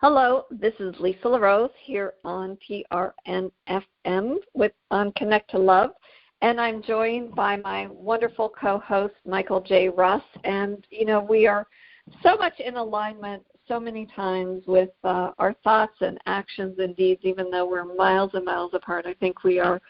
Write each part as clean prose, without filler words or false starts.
Hello, this is Lisa LaRose here on PRNFM on Connect to Love, and I'm joined by my wonderful co-host, Michael J. Russ, and, we are so much in alignment so many times with our thoughts and actions and deeds, even though we're miles and miles apart. I think we are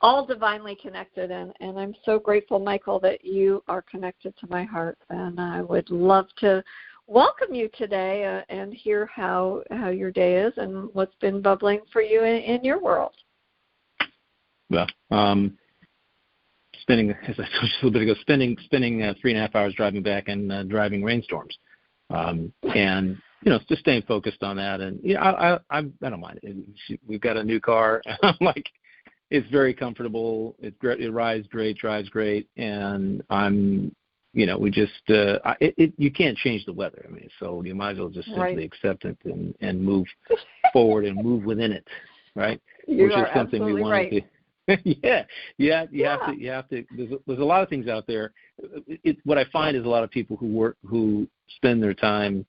all divinely connected, and I'm so grateful, Michael, that you are connected to my heart, and I would love to welcome you today and hear how your day is and what's been bubbling for you in your world. Well, spending, as I told you a little bit ago, spending 3.5 hours driving back and driving rainstorms, and just staying focused on that. And I don't mind it. We've got a new car. I'm like, it's very comfortable. It's great. It rides great, drives great, and I'm. We just you can't change the weather. I mean, so you might as well just simply accept it and move forward and move within it, right? You Which are is something we want right. to. You have to. There's a lot of things out there. What I find is a lot of people who spend their time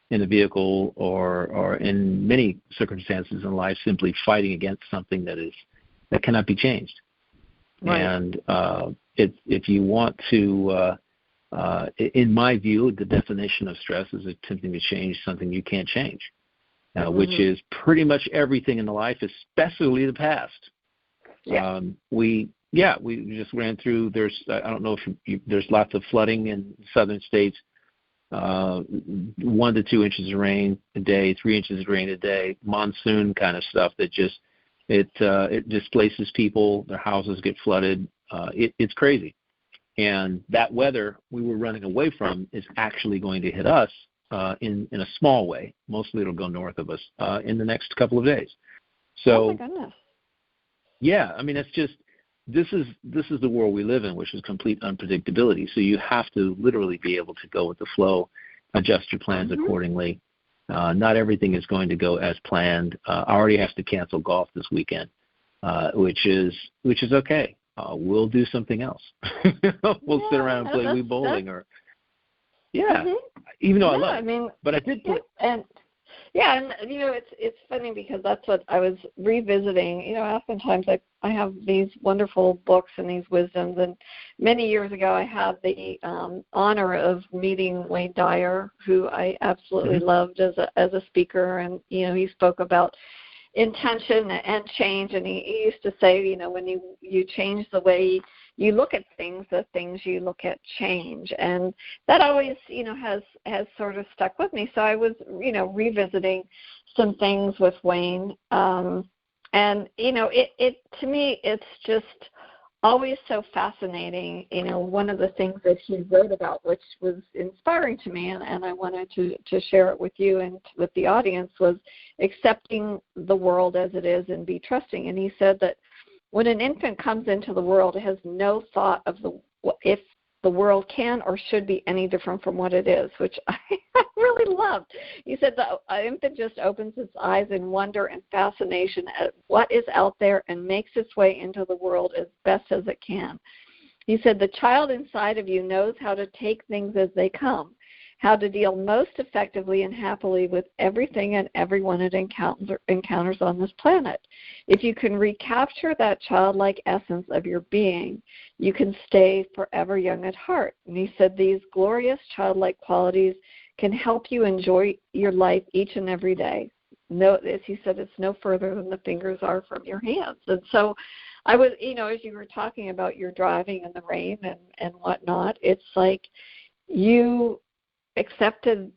in a vehicle or in many circumstances in life simply fighting against something that cannot be changed. Right. And if you want to. In my view, the definition of stress is attempting to change something you can't change, which is pretty much everything in the life, especially the past. Yeah. We just ran through. I don't know if there's lots of flooding in southern states. 1 to 2 inches of rain a day, 3 inches of rain a day, monsoon kind of stuff that just it displaces people. Their houses get flooded. It's crazy. And that weather we were running away from is actually going to hit us in a small way. Mostly it'll go north of us in the next couple of days. So, oh my goodness. Yeah, I mean, it's just this is the world we live in, which is complete unpredictability. So you have to literally be able to go with the flow, adjust your plans accordingly. Not everything is going to go as planned. I already have to cancel golf this weekend, which is okay. We'll do something else. We'll sit around and play Wii bowling, or even though I love it. But I did play. And it's funny because that's what I was revisiting. Oftentimes I have these wonderful books and these wisdoms, and many years ago I had the honor of meeting Wayne Dyer, who I absolutely loved as a speaker, and he spoke about intention and change, and he used to say, when you change the way you look at things, the things you look at change, and that always has sort of stuck with me. So I was revisiting some things with Wayne, and it to me it's just always so fascinating. One of the things that he wrote about, which was inspiring to me, and I wanted to share it with you and with the audience, was accepting the world as it is and be trusting. And he said that when an infant comes into the world, it has no thought of if the world can or should be any different from what it is, which I really loved. He said the infant just opens its eyes in wonder and fascination at what is out there and makes its way into the world as best as it can. He said the child inside of you knows how to take things as they come, how to deal most effectively and happily with everything and everyone it encounters on this planet. If you can recapture that childlike essence of your being, you can stay forever young at heart. And he said these glorious childlike qualities can help you enjoy your life each and every day. As he said, it's no further than the fingers are from your hands. And so I was, as you were talking about your driving in the rain and whatnot, it's like you accepted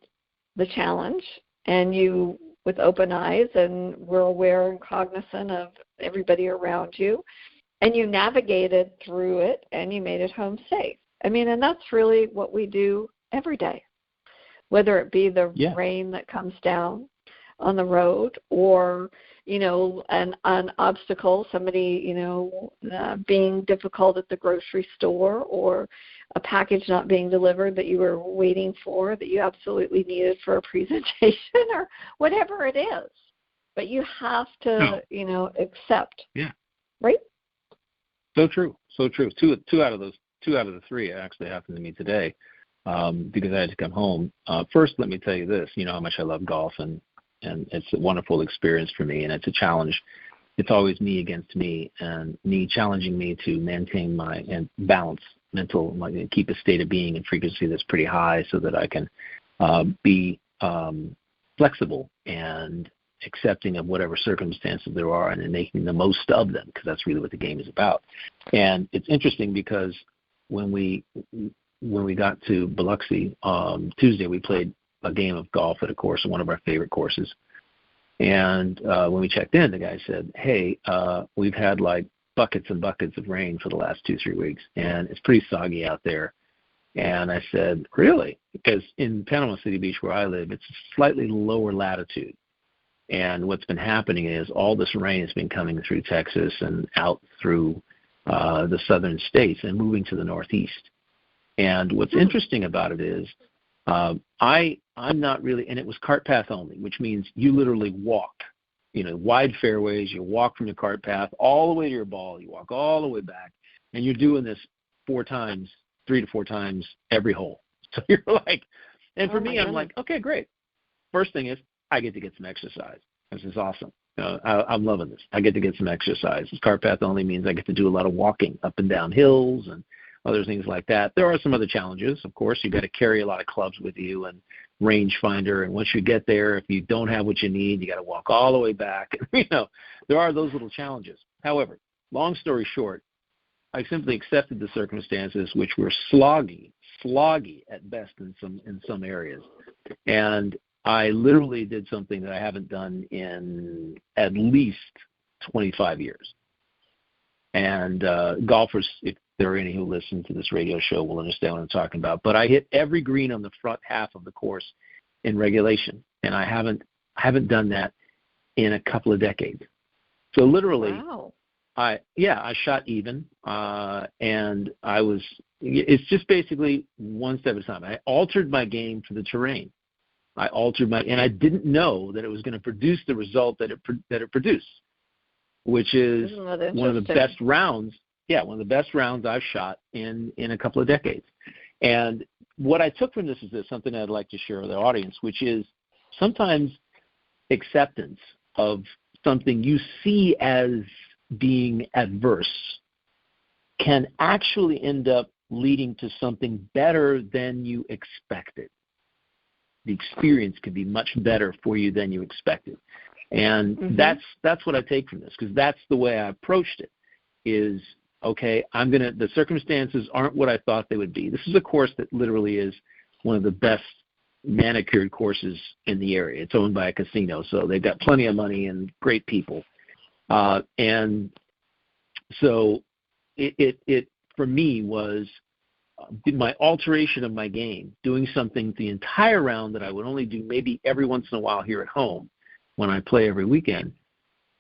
the challenge, and you, with open eyes, and were aware and cognizant of everybody around you, and you navigated through it, and you made it home safe. And that's really what we do every day, whether it be the rain that comes down on the road, or an obstacle, somebody being difficult at the grocery store, or a package not being delivered that you were waiting for, that you absolutely needed for a presentation, or whatever it is. But you have to, accept. Yeah. Right? So true. Two out of the three actually happened to me today, because I had to come home. First, let me tell you this. You know how much I love golf, and and it's a wonderful experience for me, and it's a challenge. It's always me against me, and me challenging me to maintain my and balance mental, keep a state of being and frequency that's pretty high, so that I can be flexible and accepting of whatever circumstances there are, and then making the most of them, because that's really what the game is about. And it's interesting because when we got to Biloxi Tuesday, we played a game of golf at a course, one of our favorite courses. And when we checked in, the guy said, hey, we've had like buckets and buckets of rain for the last 2-3 weeks, and it's pretty soggy out there. And I said, really? Because in Panama City Beach, where I live, it's slightly lower latitude. And what's been happening is all this rain has been coming through Texas and out through the southern states and moving to the northeast. And what's interesting about it is I'm not really, and it was cart path only, which means you literally walk, wide fairways, you walk from your cart path all the way to your ball, you walk all the way back, and you're doing this 3 to 4 times every hole. So you're like, and for me, I'm like, okay, great. First thing is I get to get some exercise. This is awesome. I'm loving this. I get to get some exercise. This cart path only means I get to do a lot of walking up and down hills and other things like that. There are some other challenges. Of course, you've got to carry a lot of clubs with you and rangefinder. And once you get there, if you don't have what you need, you got to walk all the way back. There are those little challenges. However, long story short, I simply accepted the circumstances, which were sloggy at best in some areas. And I literally did something that I haven't done in at least 25 years. And golfers, if there are any who listen to this radio show, will understand what I'm talking about. But I hit every green on the front half of the course in regulation, and I haven't done that in a couple of decades. So literally, wow. I shot even, and it's just basically one step at a time. I altered my game for the terrain. And I didn't know that it was going to produce the result that it produced, which is one of the best rounds. Yeah, one of the best rounds I've shot in a couple of decades. And what I took from this is something I'd like to share with the audience, which is sometimes acceptance of something you see as being adverse can actually end up leading to something better than you expected. The experience could be much better for you than you expected. And that's what I take from this, because that's the way I approached it is, okay, the circumstances aren't what I thought they would be. This is a course that literally is one of the best manicured courses in the area. It's owned by a casino, so they've got plenty of money and great people. And so it for me was my alteration of my game, doing something the entire round that I would only do maybe every once in a while here at home when I play every weekend,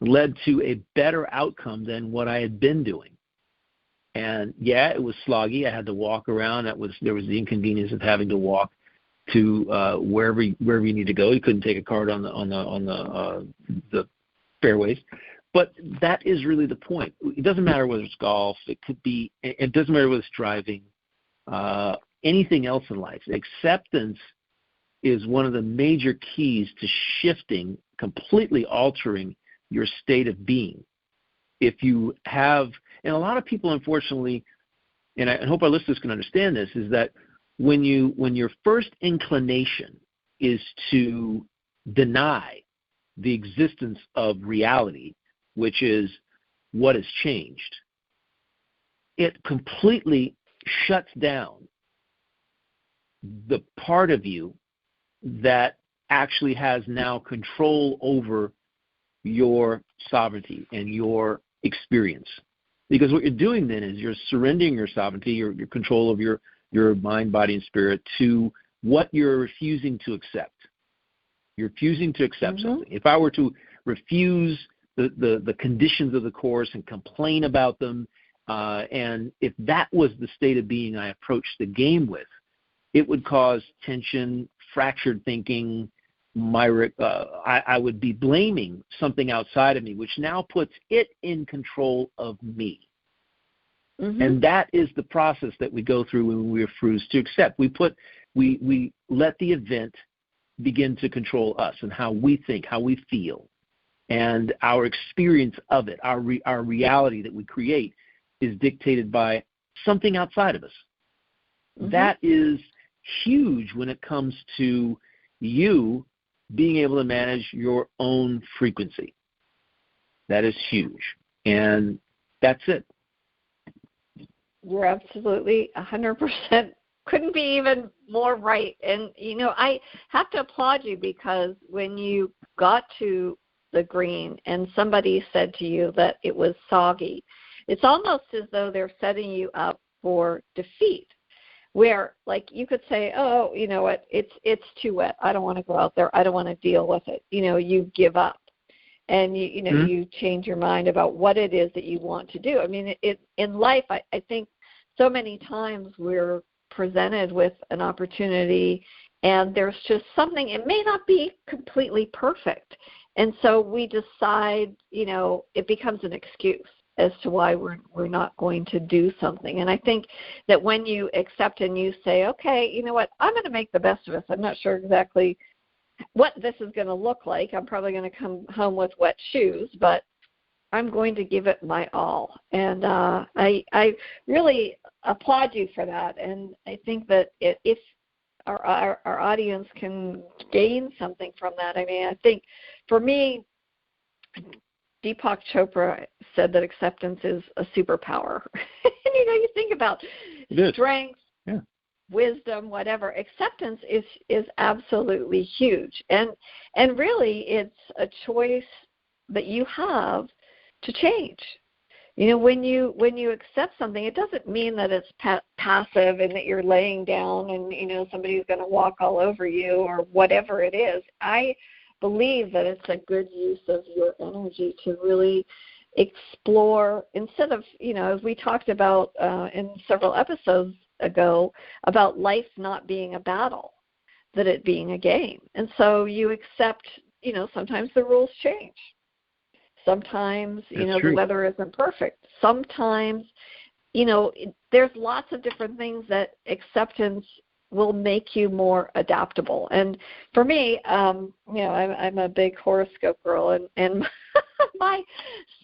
led to a better outcome than what I had been doing. And yeah, it was sloggy. I had to walk around. There was the inconvenience of having to walk to wherever you need to go. You couldn't take a cart on the fairways. But that is really the point. It doesn't matter whether it's golf. It doesn't matter whether it's driving. Anything else in life. Acceptance is one of the major keys to shifting, completely altering your state of being. If you have, and a lot of people, unfortunately, and I hope our listeners can understand this, is that when your first inclination is to deny the existence of reality, which is what has changed, it completely shuts down the part of you that actually has now control over your sovereignty and your experience. Because what you're doing then is you're surrendering your sovereignty, your control of your mind, body, and spirit to what you're refusing to accept. You're refusing to accept something. If I were to refuse the conditions of the course and complain about them, and if that was the state of being I approached the game with, it would cause tension, fractured thinking. I would be blaming something outside of me, which now puts it in control of me. And that is the process that we go through when we refuse to accept. We let the event begin to control us and how we think, how we feel, and our experience of it, our reality that we create is dictated by something outside of us. Mm-hmm. That is huge when it comes to you being able to manage your own frequency. That is huge. And that's it. You're absolutely 100%. Couldn't be even more right. And, I have to applaud you, because when you got to the green and somebody said to you that it was soggy, it's almost as though they're setting you up for defeat, where, like, you could say, oh, you know what, it's too wet. I don't want to go out there. I don't want to deal with it. You give up. And, mm-hmm. you change your mind about what it is that you want to do. I mean, in life, I think so many times we're presented with an opportunity, and there's just something, it may not be completely perfect. And so we decide, it becomes an excuse as to why we're not going to do something. And I think that when you accept and you say, okay, you know what, I'm going to make the best of this. I'm not sure exactly what this is going to look like. I'm probably going to come home with wet shoes, but I'm going to give it my all. And I really applaud you for that. And I think that if our audience can gain something from that, I mean, I think for me, Deepak Chopra said that acceptance is a superpower. And, you think about strength, wisdom, whatever. Acceptance is absolutely huge. And really, it's a choice that you have to change. When you accept something, it doesn't mean that it's passive and that you're laying down and, somebody's going to walk all over you or whatever it is. I believe that it's a good use of your energy to really explore, instead of, as we talked about in several episodes ago, about life not being a battle, that it being a game. And so you accept, sometimes the rules change. Sometimes, the weather isn't perfect. Sometimes, there's lots of different things that acceptance will make you more adaptable. And for me, I'm a big horoscope girl, and my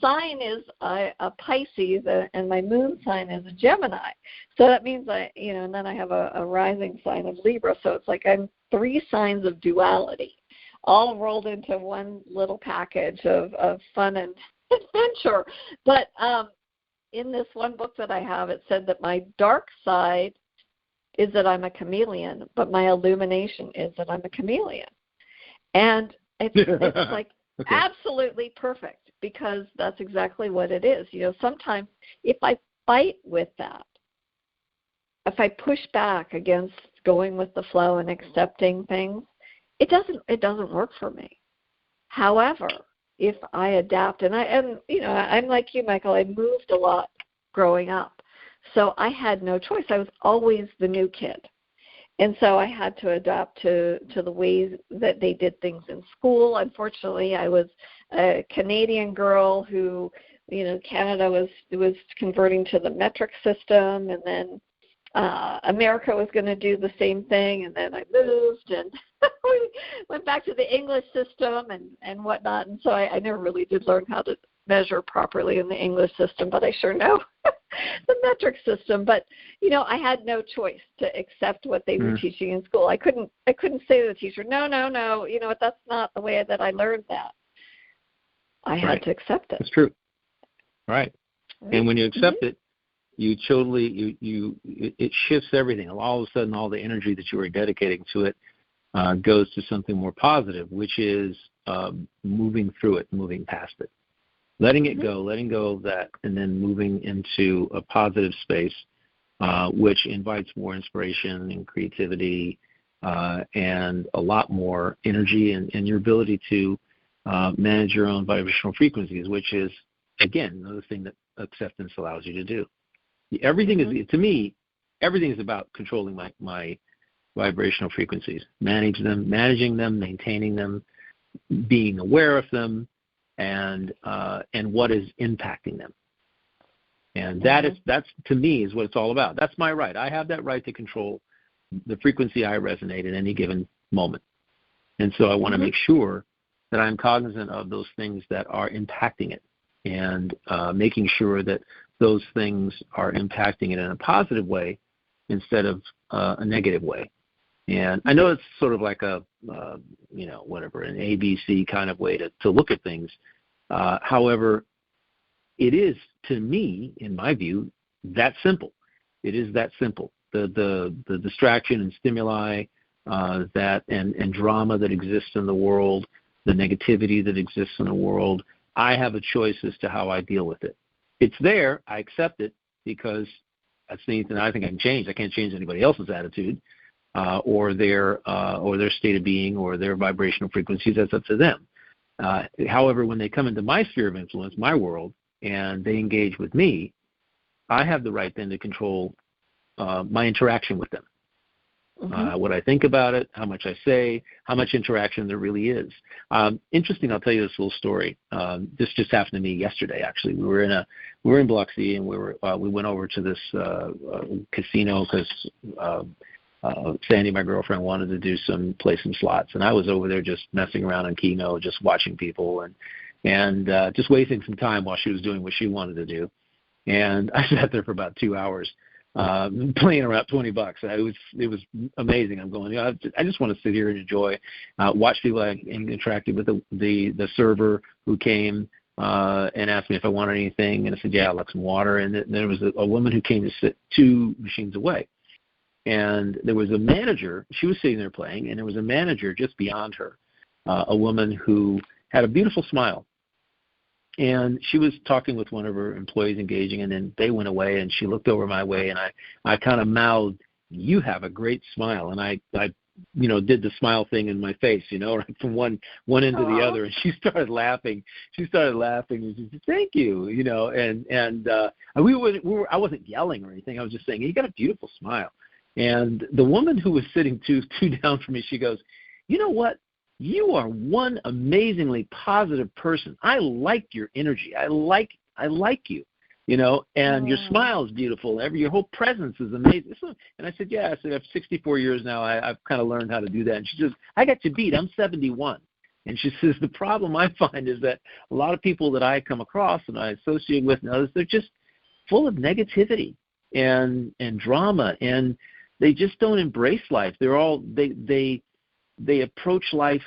sign is a Pisces, and my moon sign is a Gemini. So that means and then I have a rising sign of Libra. So it's like I'm 3 signs of duality, all rolled into one little package of fun and adventure. But in this one book that I have, it said that my dark side is that I'm a chameleon, but my illumination is that I'm a chameleon. And it's like okay. Absolutely perfect, because that's exactly what it is. Sometimes if I fight with that, if I push back against going with the flow and accepting things, it doesn't work for me. However, if I adapt, and I'm like you, Michael, I moved a lot growing up. So I had no choice. I was always the new kid. And so I had to adapt to the ways that they did things in school. Unfortunately, I was a Canadian girl who, Canada was converting to the metric system, and then America was going to do the same thing, and then I moved and we went back to the English system and whatnot. And so I never really did learn how to measure properly in the English system, but I sure know the metric system. But I had no choice to accept what they were teaching in school. I couldn't say to the teacher, no, that's not the way that I learned that. I had to accept it. That's true. Right. And when you accept it, you totally it shifts everything. All of a sudden, all the energy that you were dedicating to it goes to something more positive, which is moving through it, moving past it. Letting it go, letting go of that, and then moving into a positive space, which invites more inspiration and creativity and a lot more energy and your ability to manage your own vibrational frequencies, which is, again, another thing that acceptance allows you to do. Everything is, to me, everything is about controlling my vibrational frequencies, managing them, maintaining them, being aware of them, and what is impacting them. And that's to me is what it's all about. That's my right. I have that right to control the frequency I resonate at any given moment. And so I want to make sure that I'm cognizant of those things that are impacting it, and making sure that those things are impacting it in a positive way instead of a negative way. And I know it's sort of like a, whatever, an ABC kind of way to look at things. However, it is, to me, in my view, that simple. It is that simple. The distraction and stimuli that and drama that exists in the world, the negativity that exists in the world, I have a choice as to how I deal with it. It's there. I accept it because that's anything I think I can change. I can't change anybody else's attitude or their state of being or their vibrational frequencies. That's up to them. However, when they come into my sphere of influence, my world, and they engage with me, I have the right then to control my interaction with them. What I think about it, how much I say, how much interaction there really is. Interesting, I'll tell you this little story. This just happened to me yesterday. Actually, we were in Biloxi, and we went over to this casino because Sandy, my girlfriend, wanted to play some slots, and I was over there just messing around on Keno, just watching people and just wasting some time while she was doing what she wanted to do. And I sat there for about 2 hours. Playing around $20. It was amazing. I'm going, I just want to sit here and enjoy, watch people. I interacted with the server who came and asked me if I wanted anything, and I said, yeah, I'd like some water. And then there was a woman who came to sit 2 machines away, and there was a manager. She was sitting there playing, and there was a manager just beyond her, a woman who had a beautiful smile. And she was talking with one of her employees, engaging, and then they went away, and she looked over my way, and I kind of mouthed, "You have a great smile," and I did the smile thing in my face, right from one end to the other, and she started laughing. And she said, "Thank you," and I wasn't yelling or anything. I was just saying, "You got a beautiful smile." And the woman who was sitting two down from me, she goes, "You know what? You are one amazingly positive person. I like your energy. I like you, and your smile is beautiful. Your whole presence is amazing." And I said, "Yeah." I said, "I'm 64 years now. I've kind of learned how to do that." And she says, "I got you beat. I'm 71. And she says, "The problem I find is that a lot of people that I come across and I associate with and others, they're just full of negativity and drama, and they just don't embrace life. They're all they approach life,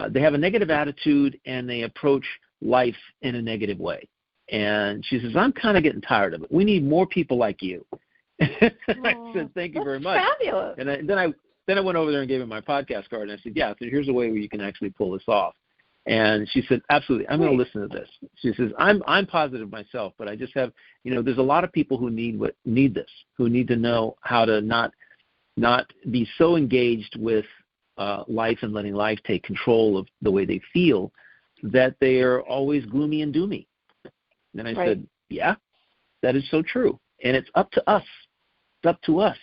they have a negative attitude, and they approach life in a negative way." And she says, "I'm kind of getting tired of it. We need more people like you." I said, "Thank you very much." Fabulous. And then I went over there and gave her my podcast card, and I said, "Yeah, so here's a way where you can actually pull this off." And she said, "Absolutely, I'm going to listen to this." She says, I'm positive myself, but I just have, there's a lot of people who need this, who need to know how to not be so engaged with life and letting life take control of the way they feel that they are always gloomy and doomy. And I said, yeah, that is so true. And it's up to us. It's up to us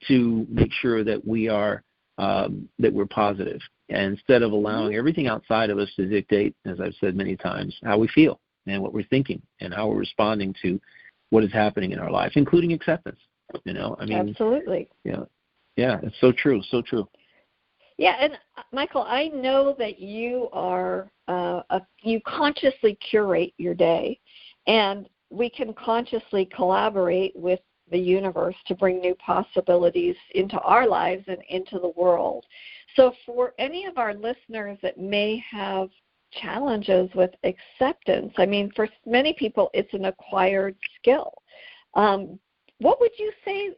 to make sure that we are that we're positive, and instead of allowing everything outside of us to dictate, as I've said many times, how we feel and what we're thinking and how we're responding to what is happening in our life, including acceptance. Absolutely. Yeah, it's so true, so true. Yeah, and Michael, I know that you are you consciously curate your day, and we can consciously collaborate with the universe to bring new possibilities into our lives and into the world. So for any of our listeners that may have challenges with acceptance, for many people it's an acquired skill. What would you say,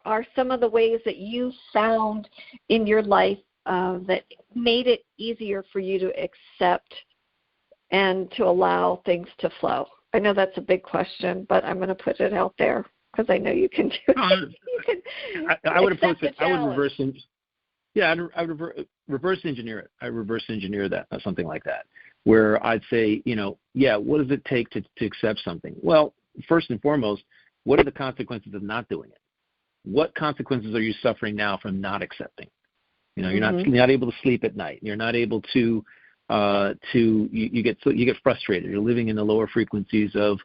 are some of the ways that you found in your life that made it easier for you to accept and to allow things to flow? I know that's a big question, but I'm going to put it out there because I know you can do it. I would approach it. I would reverse it. Yeah, I would reverse engineer it. I reverse engineer that, something like that, where I'd say, what does it take to accept something? Well, first and foremost, what are the consequences of not doing it? What consequences are you suffering now from not accepting? You're not able to sleep at night. You're not able to you get frustrated. You're living in the lower frequencies of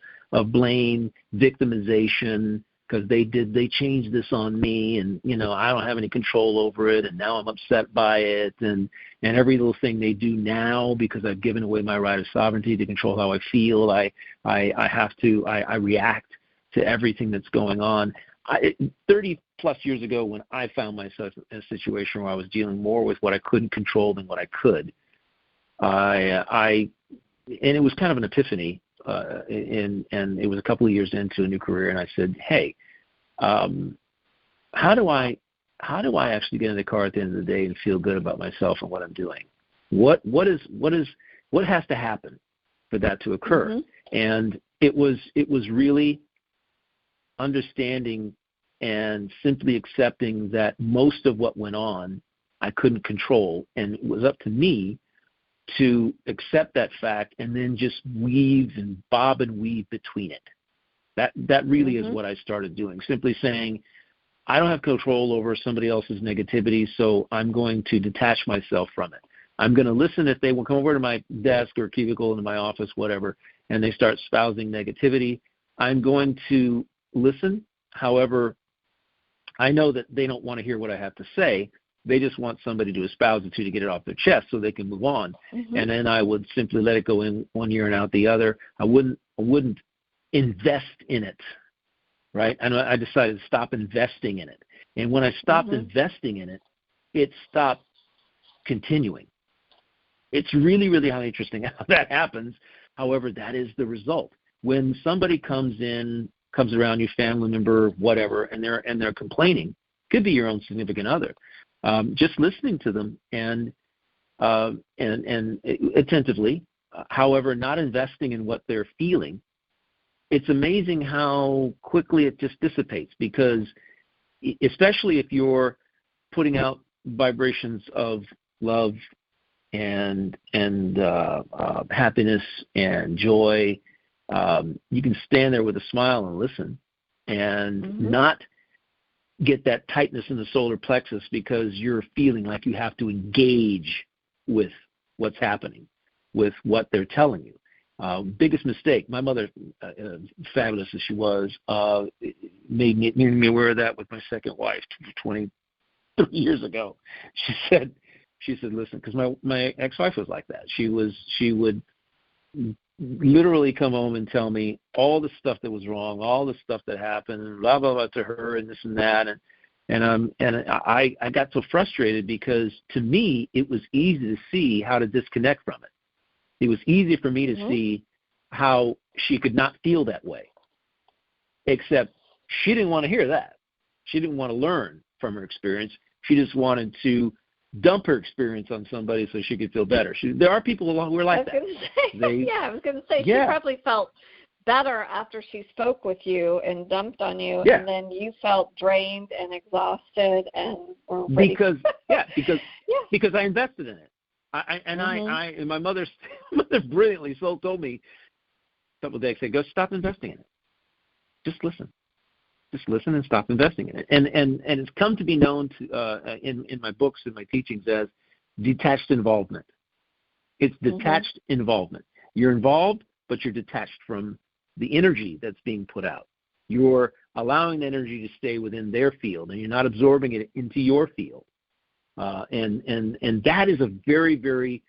blame, victimization, because they changed this on me, and I don't have any control over it, and now I'm upset by it, and every little thing they do now, because I've given away my right of sovereignty to control how I feel, I react to everything that's going on. 30 plus years ago, when I found myself in a situation where I was dealing more with what I couldn't control than what I could, and it was kind of an epiphany. And it was a couple of years into a new career, and I said, "Hey, how do I actually get in the car at the end of the day and feel good about myself and what I'm doing? What has to happen for that to occur?" Mm-hmm. And it was really understanding and simply accepting that most of what went on I couldn't control, and it was up to me to accept that fact and then just weave and bob and weave between it. That really mm-hmm. is what I started doing, simply saying, I don't have control over somebody else's negativity, so I'm going to detach myself from it. I'm going to listen if they will come over to my desk or cubicle into my office, whatever, and they start espousing negativity. I'm going to listen. However, I know that they don't want to hear what I have to say. They just want somebody to espouse it to get it off their chest so they can move on. Mm-hmm. And then I would simply let it go in one ear and out the other. I wouldn't invest in it, right? And I decided to stop investing in it. And when I stopped mm-hmm. investing in it, it stopped continuing. It's really, really interesting how that happens. However, that is the result. When somebody comes around, your family member, whatever, and they're complaining, could be your own significant other. Just listening to them and attentively, however, not investing in what they're feeling, it's amazing how quickly it just dissipates, because especially if you're putting out vibrations of love and happiness and joy, you can stand there with a smile and listen and mm-hmm. not get that tightness in the solar plexus because you're feeling like you have to engage with what's happening, with what they're telling you. Biggest mistake. My mother, fabulous as she was, made me aware of that with my second wife 23 years ago. She said, listen, because my ex-wife was like that. She would literally come home and tell me all the stuff that was wrong, all the stuff that happened, and blah blah blah to her, and this and that, and I got so frustrated because to me it was easy to see how to disconnect from it. It was easy for me to mm-hmm. see how she could not feel that way, except she didn't want to hear that. She didn't want to learn from her experience. She just wanted to dump her experience on somebody so she could feel better. There are people who are like that. I was going to say, she probably felt better after she spoke with you and dumped on you, and then you felt drained and exhausted and ready. Because I invested in it. And my mother brilliantly told me a couple of days ago, stop investing in it. Just listen. Just listen and stop investing in it. And it's come to be known to, in my books and my teachings as detached involvement. It's detached involvement. You're involved, but you're detached from the energy that's being put out. You're allowing the energy to stay within their field, and you're not absorbing it into your field. And that is a very, very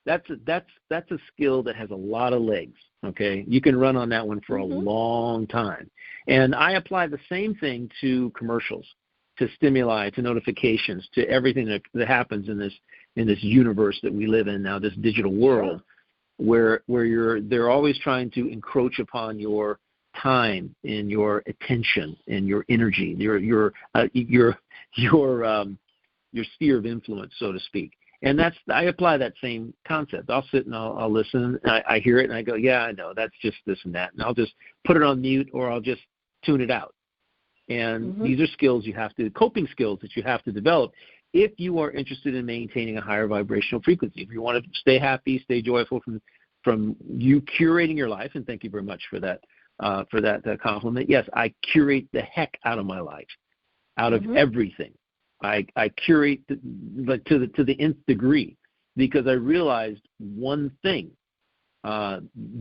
that's a skill that has a lot of legs. Okay, you can run on that one for a long time. And I apply the same thing to commercials, to stimuli, to notifications, to everything that happens in this universe that we live in now, this digital world, where they're always trying to encroach upon your time and your attention and your energy, your sphere of influence, so to speak. And I apply that same concept. I'll sit and I'll listen. And I hear it and I go, yeah, I know, that's just this and that. And I'll just put it on mute or I'll just tune it out. And these are coping skills that you have to develop if you are interested in maintaining a higher vibrational frequency. If you want to stay happy, stay joyful from you curating your life, and thank you very much for that compliment. Yes, I curate the heck out of my life, out of everything. I curate to the nth degree, because I realized one thing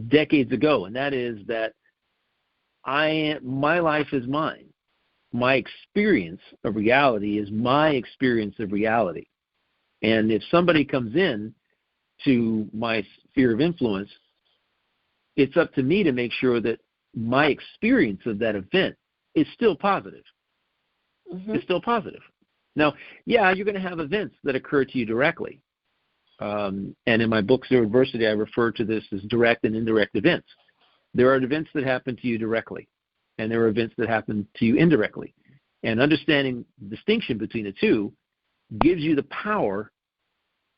decades ago, and that is that my life is mine. my experience of reality is my experience of reality. And if somebody comes in to my sphere of influence, it's up to me to make sure that my experience of that event is still positive. It's still positive. Now, yeah, you're going to have events that occur to you directly. And in my book, Zero Adversity, I refer to this as direct and indirect events. There are events that happen to you directly, and there are events that happen to you indirectly. And understanding the distinction between the two gives you the power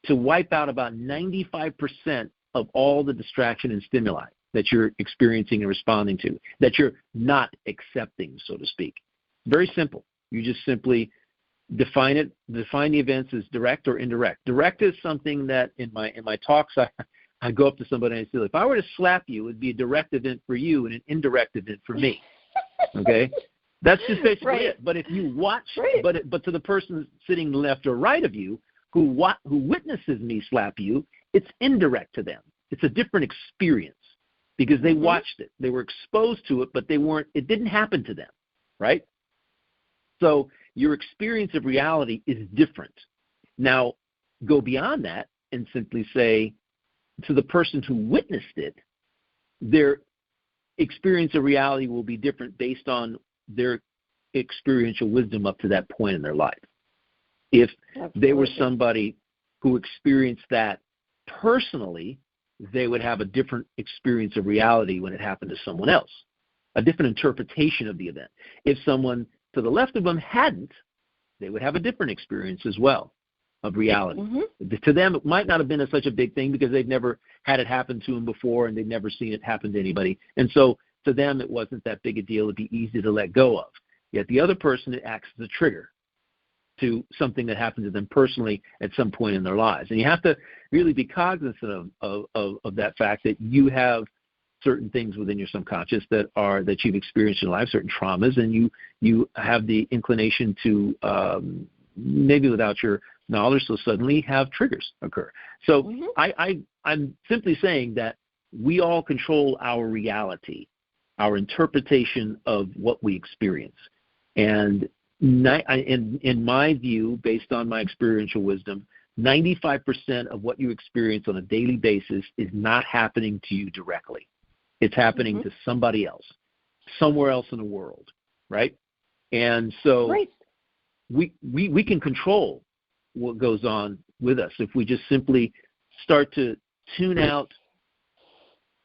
to wipe out about 95% of all the distraction and stimuli that you're experiencing and responding to, that you're not accepting, so to speak. Very simple. You just simply define the events as direct or indirect. Direct is something that in my talks I go up to somebody and I say, if I were to slap you, it would be a direct event for you and an indirect event for me. Okay? That's just basically it. But if you watch, but to the person sitting left or right of you who witnesses me slap you, it's indirect to them. It's a different experience because they watched it. They were exposed to it, but it didn't happen to them, right? So your experience of reality is different. Now, go beyond that and simply say to the person who witnessed it, their experience of reality will be different based on their experiential wisdom up to that point in their life. If they were somebody who experienced that personally, they would have a different experience of reality when it happened to someone else, a different interpretation of the event. If someone to the left of them hadn't, they would have a different experience as well of reality. To them, it might not have been such a big thing because they've never had it happen to them before and they've never seen it happen to anybody. And so to them, it wasn't that big a deal. It'd be easy to let go of. Yet the other person, it acts as a trigger to something that happened to them personally at some point in their lives. And you have to really be cognizant of that fact that you have certain things within your subconscious that you've experienced in life, certain traumas, and you have the inclination to maybe without your knowledge, so suddenly have triggers occur. So I'm simply saying that we all control our reality, our interpretation of what we experience. And in my view, based on my experiential wisdom, 95% of what you experience on a daily basis is not happening to you directly. It's happening to somebody else, somewhere else in the world, right? And so we can control what goes on with us if we just simply start to tune out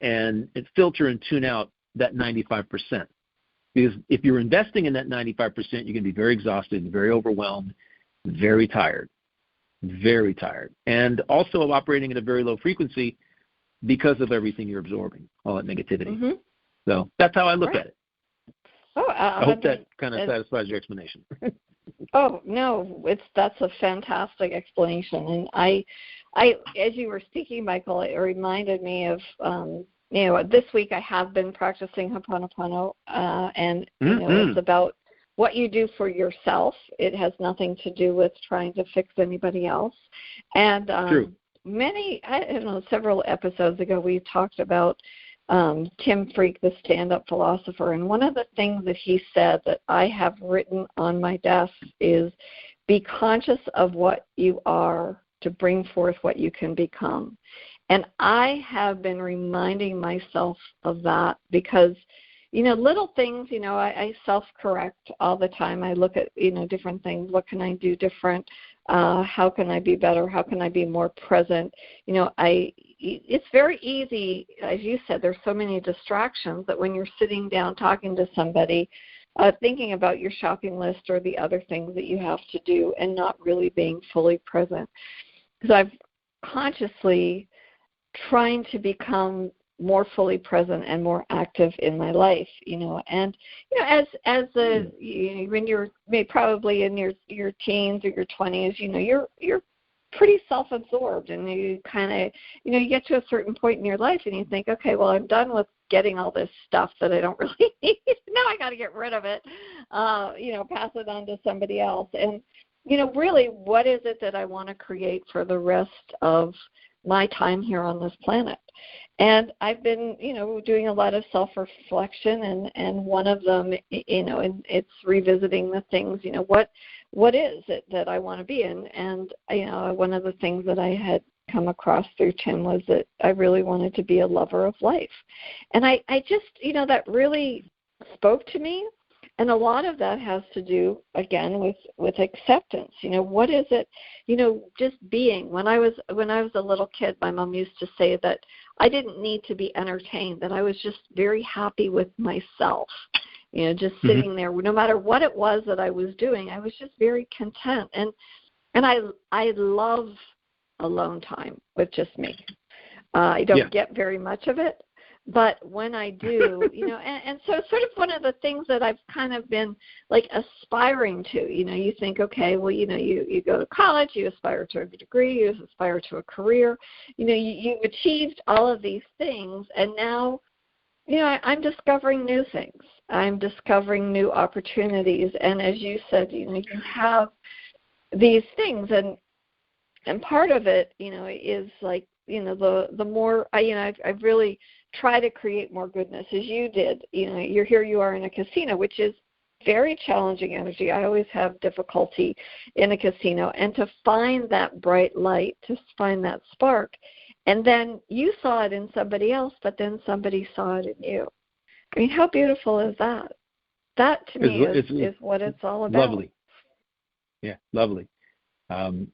and filter and tune out that 95%. Because if you're investing in that 95%, you're going to be very exhausted, very overwhelmed, very tired, and also operating at a very low frequency because of everything you're absorbing, all that negativity. So that's how I look at it. I hope that kind of satisfies your explanation. Oh no, that's a fantastic explanation, and I, as you were speaking, Michael, it reminded me of this week I have been practicing Ho'oponopono, and it's about what you do for yourself. It has nothing to do with trying to fix anybody else. And several episodes ago, we talked about Tim Freak, the stand-up philosopher, and one of the things that he said that I have written on my desk is be conscious of what you are to bring forth what you can become. And I have been reminding myself of that because, little things, I self-correct all the time. I look at, different things. What can I do different? How can I be better? How can I be more present? It's very easy, as you said, there's so many distractions that when you're sitting down talking to somebody, thinking about your shopping list or the other things that you have to do and not really being fully present. Because I've consciously trying to become more fully present and more active in my life, and when you're probably in your teens or your 20s, you're pretty self-absorbed, and you kind of you get to a certain point in your life and you think, okay, well, I'm done with getting all this stuff that I don't really need. Now I got to get rid of it, pass it on to somebody else, and really, what is it that I want to create for the rest of my time here on this planet? And I've been, doing a lot of self-reflection, and one of them, and it's revisiting the things, what is it that I want to be in? And, one of the things that I had come across through Tim was that I really wanted to be a lover of life. And I just, that really spoke to me. And a lot of that has to do, again, with acceptance. What is it, just being. When I was a little kid, my mom used to say that I didn't need to be entertained, that I was just very happy with myself, just sitting there. No matter what it was that I was doing, I was just very content. And I love alone time with just me. I don't get very much of it. But when I do, and so it's sort of one of the things that I've kind of been like aspiring to. You think, okay, well, you go to college, you aspire to a degree, you aspire to a career, you've achieved all of these things, and now, I'm discovering new things. I'm discovering new opportunities, and as you said, you have these things, and part of it, is like, the more I've really try to create more goodness, as you did. You are in a casino, which is very challenging energy. I always have difficulty in a casino, and to find that bright light, to find that spark, and then you saw it in somebody else, but then somebody saw it in you. I mean, how beautiful is that? That to me is what it's all about. Lovely. Yeah, lovely. In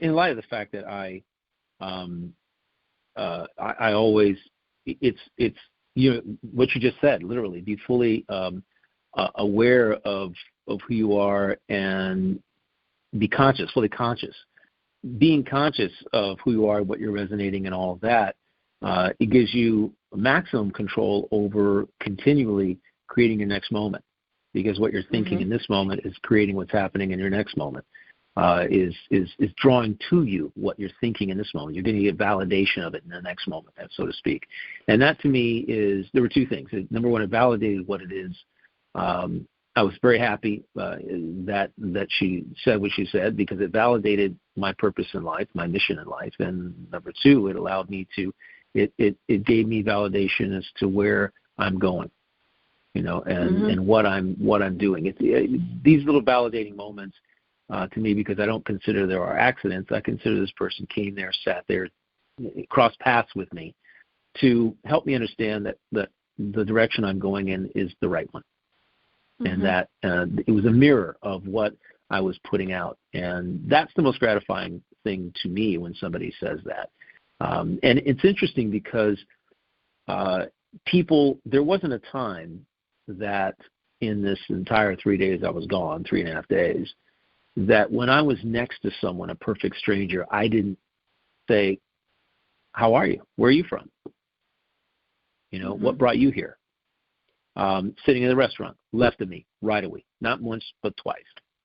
light of the fact that I always, it's what you just said, literally be fully aware of who you are and be fully conscious. Being conscious of who you are, what you're resonating, and all of that, it gives you maximum control over continually creating your next moment, because what you're thinking in this moment is creating what's happening in your next moment. Is drawing to you what you're thinking in this moment. You're going to get validation of it in the next moment, so to speak. And that to me there were two things. Number one, it validated what it is. I was very happy that she said what she said, because it validated my purpose in life, my mission in life. And number two, it allowed me it gave me validation as to where I'm going, and what I'm doing. These little validating moments, to me, because I don't consider there are accidents. I consider this person came there, sat there, crossed paths with me to help me understand that the direction I'm going in is the right one, and that it was a mirror of what I was putting out. And that's the most gratifying thing to me when somebody says that. And it's interesting because there wasn't a time that in this entire 3 days I was gone, 3.5 days, that when I was next to someone, a perfect stranger, I didn't say, how are you? Where are you from? What brought you here? Sitting in the restaurant, left of me, right away. Not once, but twice.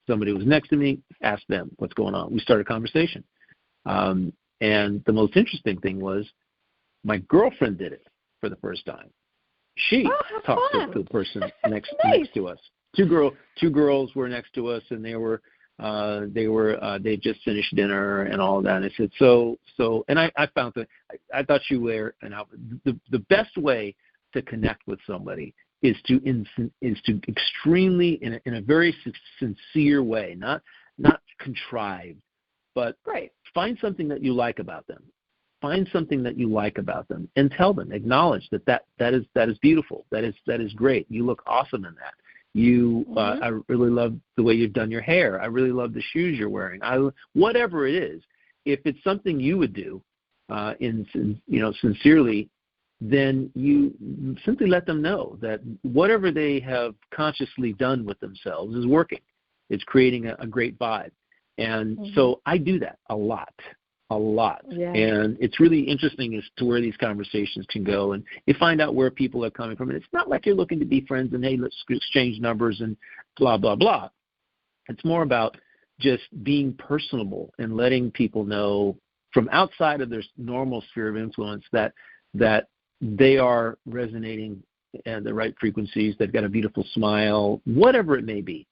Somebody was next to me, asked them, what's going on? We started a conversation. And the most interesting thing was my girlfriend did it for the first time. She talked to the person next to us. Two girls were next to us, and they just finished dinner and all of that. And I said, and I found that I thought you were, and the best way to connect with somebody is to extremely, in a very sincere way, not contrived, but find something that you like about them. Find something that you like about them and tell them, acknowledge that is beautiful. That is great. You look awesome in that. I really love the way you've done your hair. I really love the shoes you're wearing. Whatever it is, if it's something you would do, sincerely, then you simply let them know that whatever they have consciously done with themselves is working. It's creating a great vibe. And so I do that a lot. Yeah. And it's really interesting as to where these conversations can go, and you find out where people are coming from. And it's not like you're looking to be friends and, hey, let's exchange numbers and blah, blah, blah. It's more about just being personable and letting people know from outside of their normal sphere of influence that they are resonating at the right frequencies. They've got a beautiful smile, whatever it may be.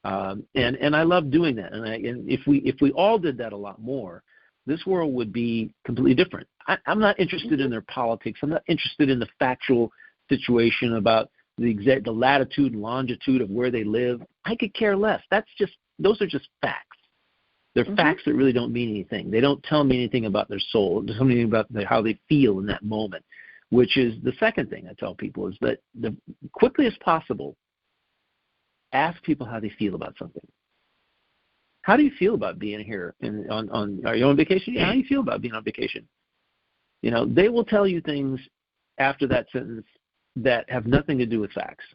And I love doing that. And if we all did that a lot more, this world would be completely different. I'm not interested in their politics. I'm not interested in the factual situation about the latitude and longitude of where they live. I could care less. Those are just facts. They're facts that really don't mean anything. They don't tell me anything about their soul. They tell me anything about how they feel in that moment, which is the second thing I tell people is that the quickly as possible, ask people how they feel about something. How do you feel about being here? Are you on vacation? Yeah, how do you feel about being on vacation? They will tell you things after that sentence that have nothing to do with facts.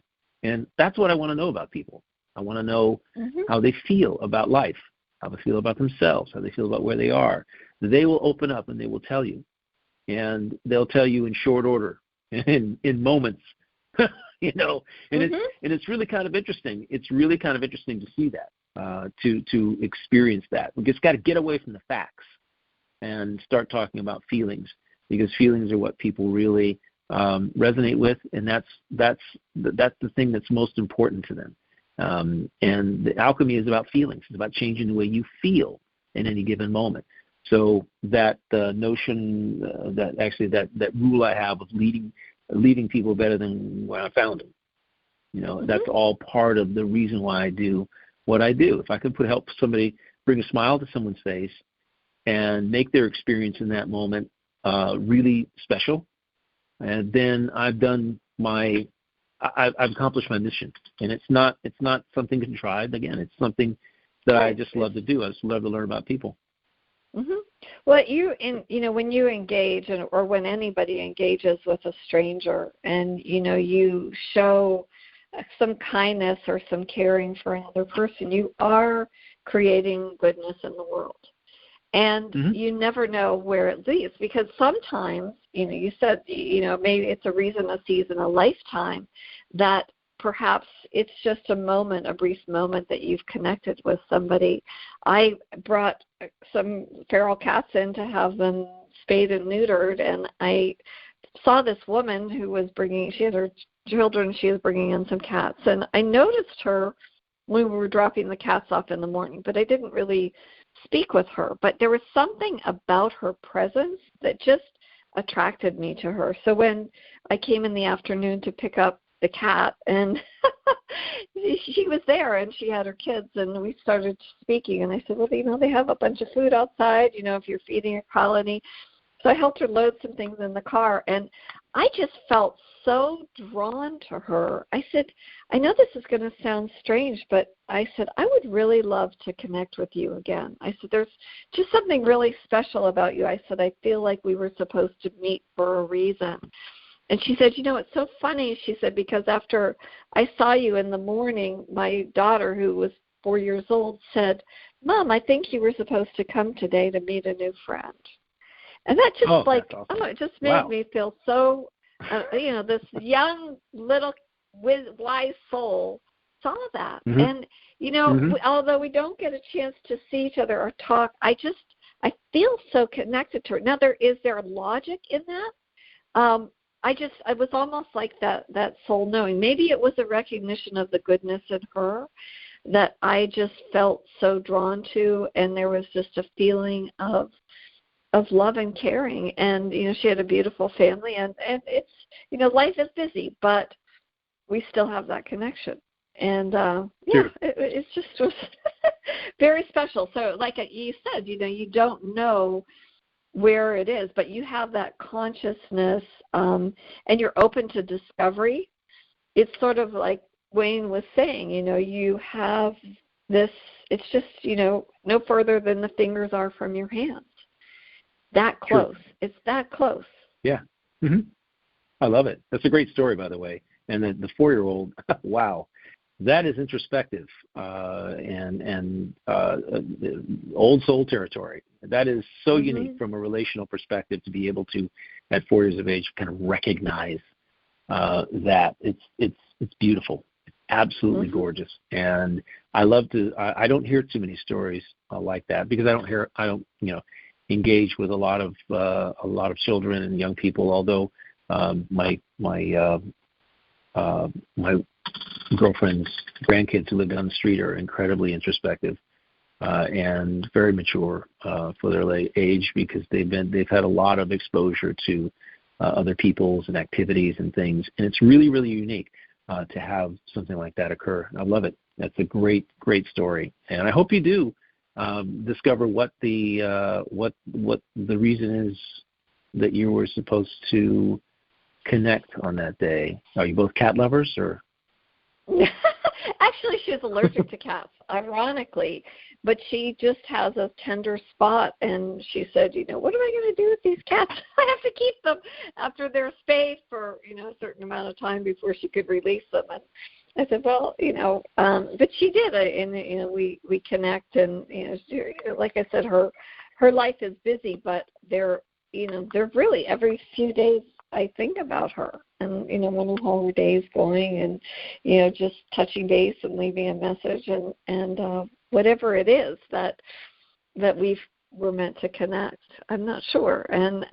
And that's what I want to know about people. I want to know how they feel about life, how they feel about themselves, how they feel about where they are. They will open up and they will tell you. And they'll tell you in short order, in moments, and it's really kind of interesting. It's really kind of interesting to see that. To experience that. We just got to get away from the facts and start talking about feelings, because feelings are what people really resonate with, and that's the thing that's most important to them. And the alchemy is about feelings. It's about changing the way you feel in any given moment. So that notion that rule I have of leaving people better than when I found them. That's all part of the reason why I do what I do. If I can help somebody bring a smile to someone's face and make their experience in that moment really special, and then I've accomplished my mission. And it's not something contrived. Again, it's something that I just love to do. I just love to learn about people. Well, when you engage, or when anybody engages with a stranger, and you show some kindness or some caring for another person, you are creating goodness in the world. And you never know where it leads, because sometimes, you said, maybe it's a reason, a season, a lifetime, that perhaps it's just a brief moment that you've connected with somebody. I brought some feral cats in to have them spayed and neutered, and I saw this woman who was she had her children, she was bringing in some cats, and I noticed her when we were dropping the cats off in the morning, but I didn't really speak with her. But there was something about her presence that just attracted me to her. So when I came in the afternoon to pick up the cat, and she was there, and she had her kids, and we started speaking, and I said, well, they have a bunch of food outside, if you're feeding a colony. So I helped her load some things in the car, and I just felt so drawn to her. I said, I know this is going to sound strange, but I said, I would really love to connect with you again. I said, there's just something really special about you. I said, I feel like we were supposed to meet for a reason. And she said, it's so funny, she said, because after I saw you in the morning, my daughter, who was 4 years old, said, Mom, I think you were supposed to come today to meet a new friend. And that just awesome. It just made me feel so, this young little wise soul saw that. And, although we don't get a chance to see each other or talk, I feel so connected to her. Now, is there logic in that? I was almost like that soul knowing. Maybe it was a recognition of the goodness in her that I just felt so drawn to, and there was just a feeling of love and caring. And she had a beautiful family, and it's life is busy, but we still have that connection. And it just was very special. So like you said, you don't know where it is, but you have that consciousness, and you're open to discovery. It's sort of like Wayne was saying, you have this, it's just, no further than the fingers are from your hands. That close. Sure. It's that close. Yeah. I love it. That's a great story, by the way. And the 4-year-old, wow, that is introspective and old soul territory. That is so unique from a relational perspective to be able to, at 4 years of age, kind of recognize that. It's beautiful. It's absolutely gorgeous. And I love to. I don't hear too many stories like that, because I don't engage with a lot of children and young people. Although my girlfriend's grandkids who live down the street are incredibly introspective. and very mature for their late age, because they've had a lot of exposure to other people's and activities and things, and it's really, really unique to have something like that occur. I love it. That's a great, great story, and I hope you do discover what the reason is that you were supposed to connect on that day. Are you both cat lovers, or? Actually, she's allergic to cats, ironically, but she just has a tender spot, and she said, what am I going to do with these cats? I have to keep them after they're spayed for, a certain amount of time before she could release them. And I said, well, but she did, and we connect, and, like I said, her life is busy, but they're really every few days I think about her, and wonder how her day is going, and just touching base and leaving a message, and whatever it is that we're meant to connect. I'm not sure, and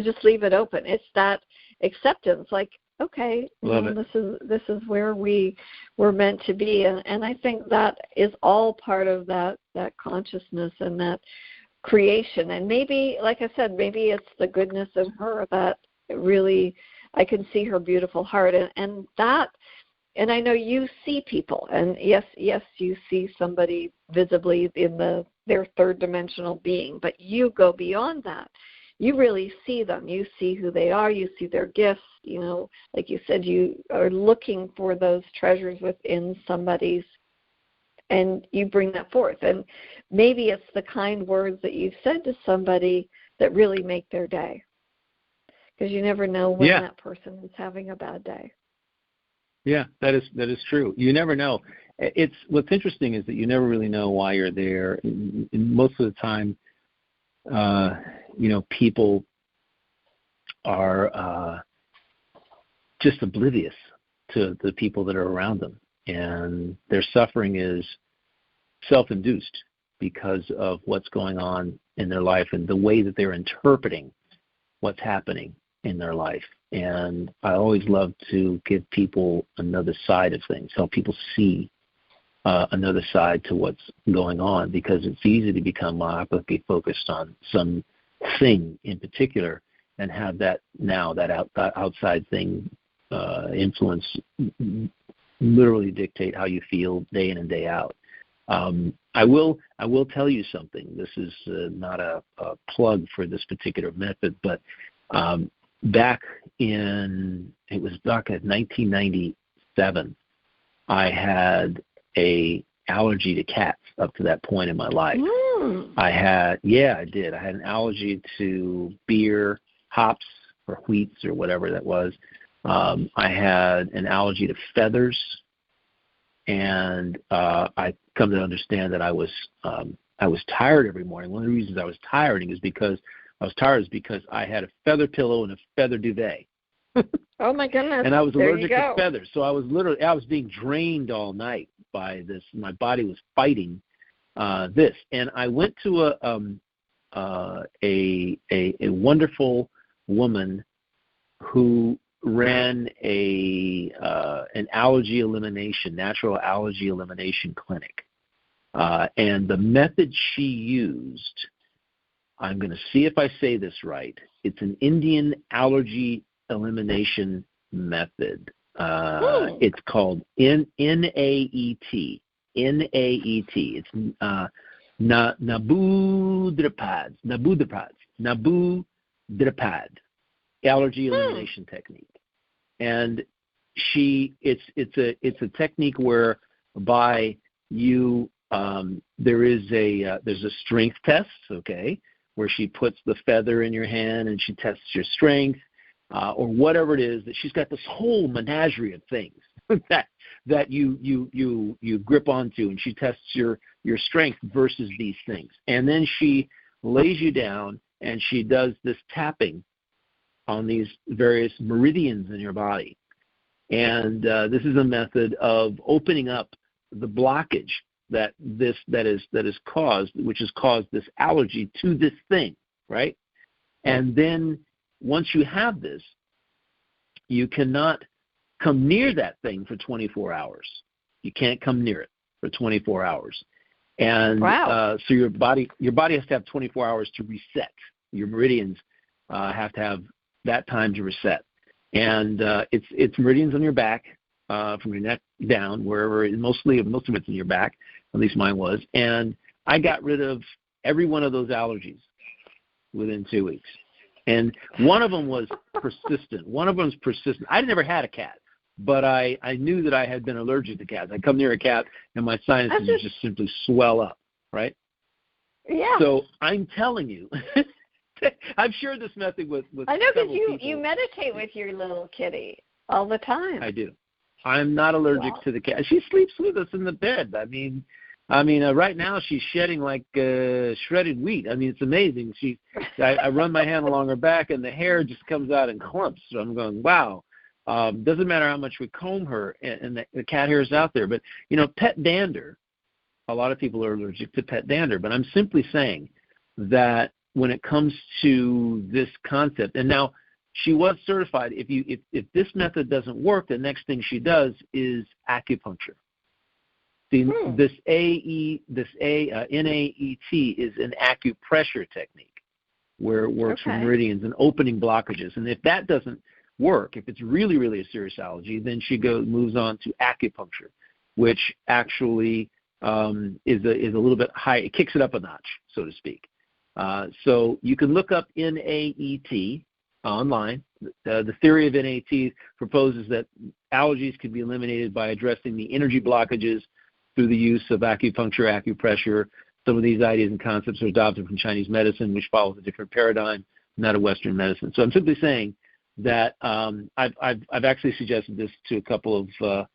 just leave it open. It's that acceptance, like, okay, this is where we're meant to be, and I think that is all part of that consciousness and that creation. And maybe, like I said, maybe it's the goodness in her that really, I can see her beautiful heart, and I know you see people, and yes, you see somebody visibly in their third dimensional being, but you go beyond that. You really see them. You see who they are. You see their gifts. Like you said, you are looking for those treasures within somebody's, and you bring that forth. And maybe it's the kind words that you've said to somebody that really make their day. Because you never know when that person is having a bad day. Yeah, that is true. You never know. What's interesting is that you never really know why you're there. And most of the time, people are just oblivious to the people that are around them, and their suffering is self-induced because of what's going on in their life and the way that they're interpreting what's happening in their life. And I always love to give people another side of things, help people see another side to what's going on, because it's easy to become myopically focused on some thing in particular and have that outside thing influence, literally dictate how you feel day in and day out. I will tell you something. This is not a plug for this particular method, but back in 1997, I had a allergy to cats up to that point in my life. I did. I had an allergy to beer, hops, or wheats, or whatever that was. I had an allergy to feathers, and I come to understand that I was tired every morning. One of the reasons I was tired is because I had a feather pillow and a feather duvet. Oh my goodness! And I was allergic to feathers, so I was being drained all night by this. My body was fighting this, and I went to a wonderful woman who ran an allergy elimination, natural allergy elimination clinic, and the method she used, I'm going to see if I say this right. It's an Indian allergy elimination method. It's called NAET. It's Nabudrapad allergy elimination technique. And it's a technique whereby you there's a strength test, okay, where she puts the feather in your hand and she tests your strength, or whatever it is. That she's got this whole menagerie of things that you grip onto, and she tests your strength versus these things. And then she lays you down and she does this tapping on these various meridians in your body. And this is a method of opening up the blockage that is caused, which has caused this allergy to this thing, right? And then once you have this, you cannot come near that thing for 24 hours. You can't come near it for 24 hours. And wow. So your body has to have 24 hours to reset. Your meridians have to have that time to reset. And it's meridians on your back, from your neck down, wherever, most of it's in your back, at least mine was. And I got rid of every one of those allergies within 2 weeks. And one of them was persistent. I never had a cat, but I knew that I had been allergic to cats. I come near a cat and my sinuses would just simply swell up, right? Yeah. So I'm telling you, I've shared this method with I know, because you people. meditate with your little kitty all the time. I do. I'm not allergic to the cat. She sleeps with us in the bed. I mean, right now she's shedding like shredded wheat. I mean, it's amazing. I run my hand along her back, and the hair just comes out in clumps. So I'm going, wow. Doesn't matter how much we comb her, and the cat hair is out there. But, pet dander, a lot of people are allergic to pet dander. But I'm simply saying that when it comes to this concept, and now she was certified. If this method doesn't work, the next thing she does is acupuncture. See, this NAET is an acupressure technique where it works from meridians and opening blockages. And if that doesn't work, if it's really, really a serious allergy, then she moves on to acupuncture, which actually is a little bit high. It kicks it up a notch, so to speak. So you can look up NAET online. The theory of NAT proposes that allergies can be eliminated by addressing the energy blockages through the use of acupuncture, acupressure. Some of these ideas and concepts are adopted from Chinese medicine, which follows a different paradigm, not a Western medicine. So I'm simply saying that I've actually suggested this to a couple of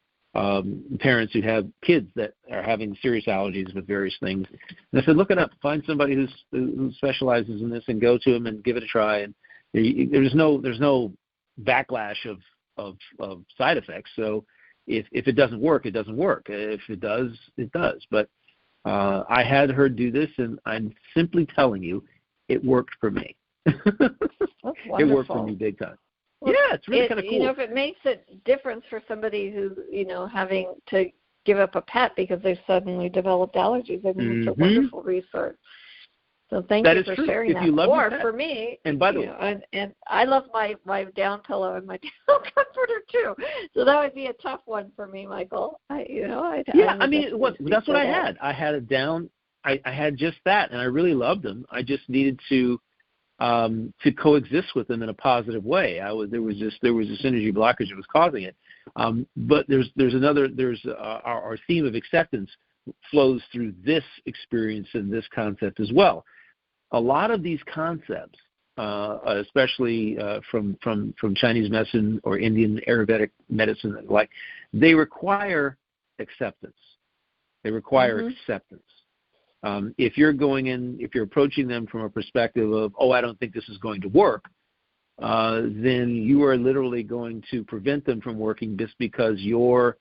parents who have kids that are having serious allergies with various things. And I said, look it up, find somebody who specializes in this, and go to them and give it a try. And there's no backlash of side effects. So if it doesn't work, it doesn't work. If it does, it does. But I had her do this, and I'm simply telling you, it worked for me. That's wonderful. It worked for me big time. Well, yeah, it's really kind of cool. If it makes a difference for somebody who's, having to give up a pet because they've suddenly developed allergies, I think it's a wonderful resource. So thank you for sharing that. Or for me, and by the way, and I love my down pillow and my down comforter too. So that would be a tough one for me, Michael. That's what I had. I had a down. I had just that, and I really loved them. I just needed to coexist with them in a positive way. There was this energy blockage that was causing it. But our theme of acceptance flows through this experience and this concept as well. A lot of these concepts, especially from Chinese medicine or Indian Ayurvedic medicine, they require acceptance. They require acceptance. If you're approaching them from a perspective of, I don't think this is going to work, then you are literally going to prevent them from working just because your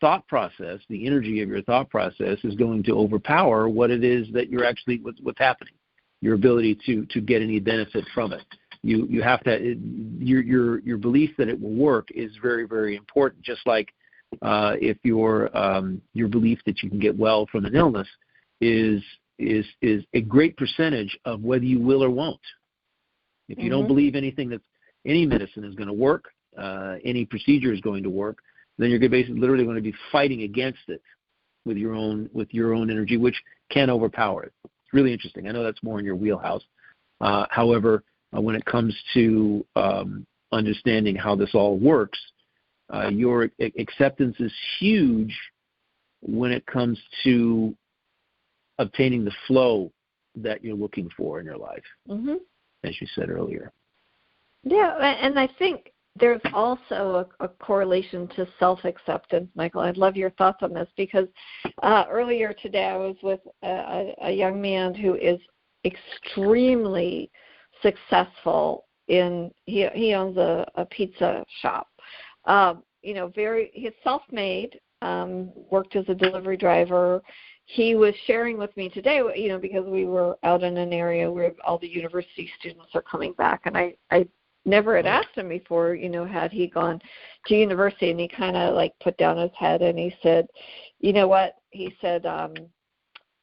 thought process, the energy of your thought process, is going to overpower what it is that you're actually what's happening. Your ability to get any benefit from it. You have to your belief that it will work is very, very important. Just like if your belief that you can get well from an illness is a great percentage of whether you will or won't. If you don't believe any medicine is going to work, any procedure is going to work, then you're literally going to be fighting against it with your own energy, which can overpower it. It's really interesting. I know that's more in your wheelhouse. However, when it comes to understanding how this all works, your acceptance is huge when it comes to obtaining the flow that you're looking for in your life, as you said earlier. Yeah, and I think there's also a correlation to self-acceptance, Michael. I'd love your thoughts on this because earlier today I was with a young man who is extremely successful he owns a pizza shop. He's self-made, worked as a delivery driver. He was sharing with me today, because we were out in an area where all the university students are coming back, and I never had asked him before, had he gone to university, and he kind of put down his head and he said, you know what? He said,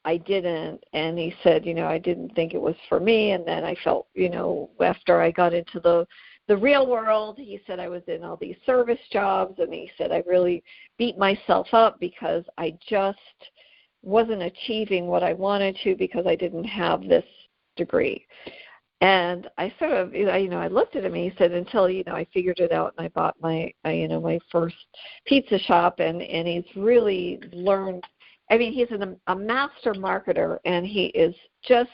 I didn't. And he said, I didn't think it was for me. And then I felt, after I got into the real world, he said I was in all these service jobs, and he said I really beat myself up because I just wasn't achieving what I wanted to because I didn't have this degree. And I sort of, I looked at him, and he said, until, I figured it out, and I bought my first pizza shop, and he's really learned. I mean, he's a master marketer, and he is just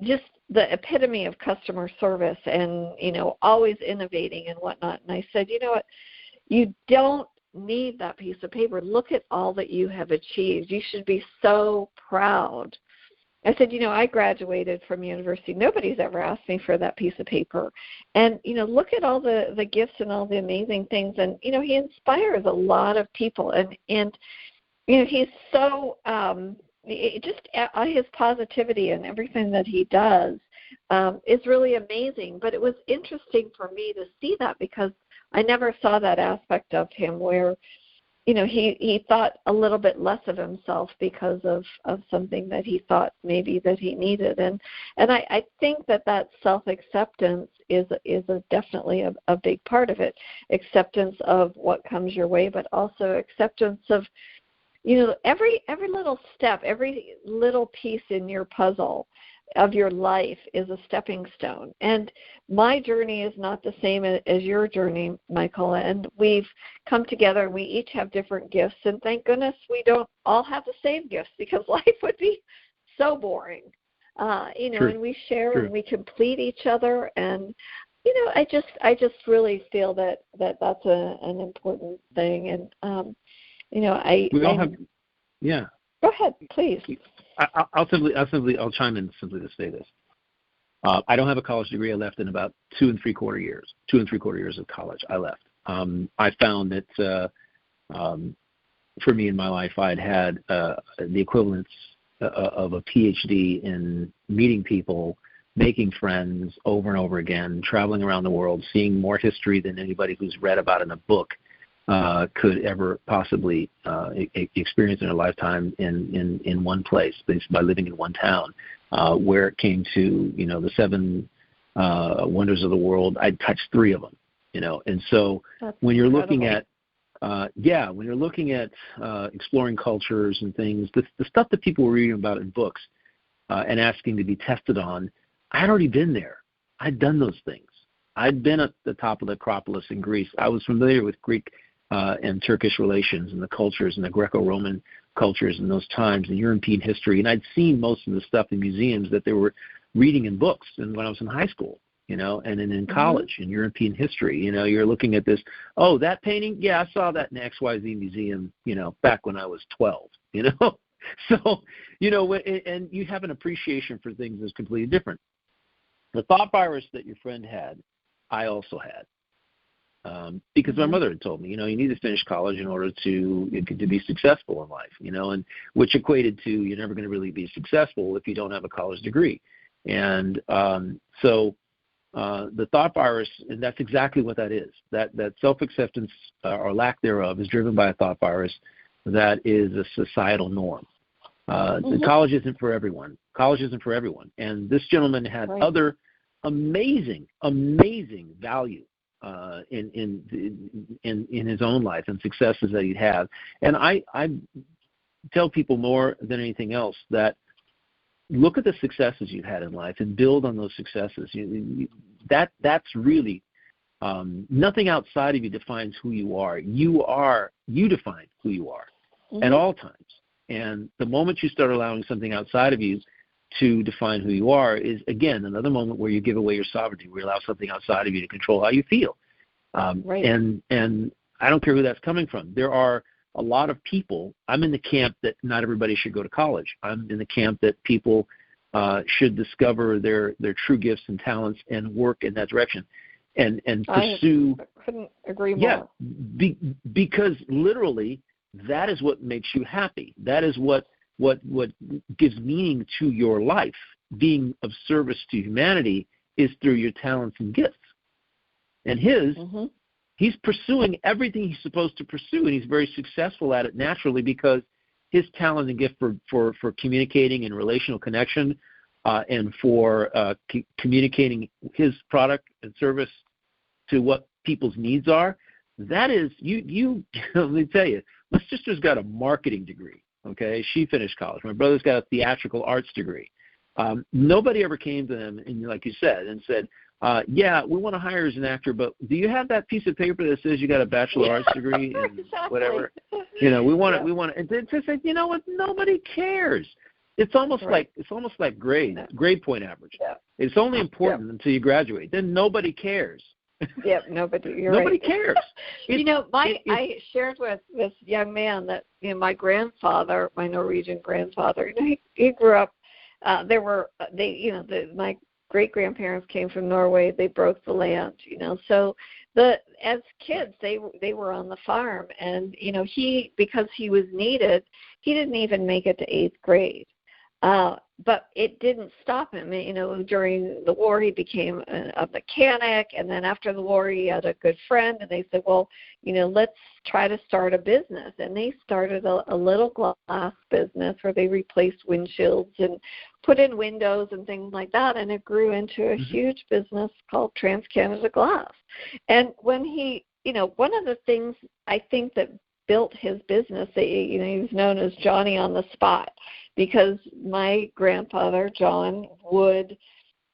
the epitome of customer service, and, always innovating and whatnot. And I said, you know what, you don't need that piece of paper. Look at all that you have achieved. You should be so proud. I said, I graduated from university. Nobody's ever asked me for that piece of paper. And, look at all the gifts and all the amazing things. And, he inspires a lot of people. And he's so, just his positivity and everything that he does is really amazing. But it was interesting for me to see that because I never saw that aspect of him where, he thought a little bit less of himself because of something that he thought maybe that he needed. And I think that self-acceptance is definitely a big part of it. Acceptance of what comes your way, but also acceptance of, every little step, every little piece in your puzzle of your life is a stepping stone. And my journey is not the same as your journey, Michael, and we've come together. We each have different gifts, and thank goodness we don't all have the same gifts because life would be so boring. True. And we share True. and we complete each other, and I just really feel that that's an important thing. And we all have, yeah. Go ahead, please. I'll chime in simply to say this. I don't have a college degree. I left in about 2 3/4 years. 2 3/4 years of college, I left. I found that for me in my life, I'd had the equivalence of a PhD in meeting people, making friends over and over again, traveling around the world, seeing more history than anybody who's read about in a book could ever possibly experience in their lifetime in one place by living in one town. Where it came to, the 7 wonders of the world, I'd touched 3 of them, And so That's when you're incredible. looking at exploring cultures and things, the stuff that people were reading about in books and asking to be tested on, I'd already been there. I'd done those things. I'd been at the top of the Acropolis in Greece. I was familiar with Greek and Turkish relations and the cultures and the Greco-Roman cultures in those times and European history. And I'd seen most of the stuff in museums that they were reading in books and when I was in high school, and then in college in European history. You're looking at this, that painting, yeah, I saw that in XYZ museum, back when I was 12, So, and you have an appreciation for things that's completely different. The thought virus that your friend had, I also had. Because my mother had told me, you need to finish college in order to be successful in life, and which equated to you're never going to really be successful if you don't have a college degree. And so the thought virus, and that's exactly what that is. That self-acceptance or lack thereof is driven by a thought virus that is a societal norm. College isn't for everyone. And this gentleman had other amazing value in his own life and successes that he'd have. And I tell people more than anything else that look at the successes you've had in life and build on those successes. That's really nothing outside of you defines who you are. You define who you are at all times. And the moment you start allowing something outside of you to define who you are is, again, another moment where you give away your sovereignty, where you allow something outside of you to control how you feel. And I don't care who that's coming from. There are a lot of people. I'm in the camp that not everybody should go to college. I'm in the camp that people should discover their true gifts and talents and work in that direction and pursue. I couldn't agree more. Yeah, because literally that is what makes you happy. That is what gives meaning to your life. Being of service to humanity is through your talents and gifts. And he's pursuing everything he's supposed to pursue, and he's very successful at it naturally because his talent and gift for communicating and relational connection, and for communicating his product and service to what people's needs are. That is, you let me tell you, my sister's got a marketing degree. Okay, she finished college. My brother's got a theatrical arts degree. Nobody ever came to them, and like you said, and said, yeah, we want to hire as an actor, but do you have that piece of paper that says you got a bachelor arts degree and exactly. whatever? You know, we want it. We want it. And then to say, you know what? Nobody cares. It's almost like grade point average. Yeah. It's only important until you graduate. Then nobody cares. Yep, nobody. Nobody cares. I shared with this young man that my grandfather, my Norwegian grandfather, he grew up. My great grandparents came from Norway. They broke the land, So as kids, they were on the farm, and because he was needed, he didn't even make it to 8th grade. But it didn't stop him. During the war, he became a mechanic, and then after the war, he had a good friend, and they said, well, let's try to start a business. And they started a little glass business where they replaced windshields and put in windows and things like that, and it grew into a huge business called Trans-Canada Glass. And when he, one of the things I think that built his business, he was known as Johnny on the spot, because my grandfather, John,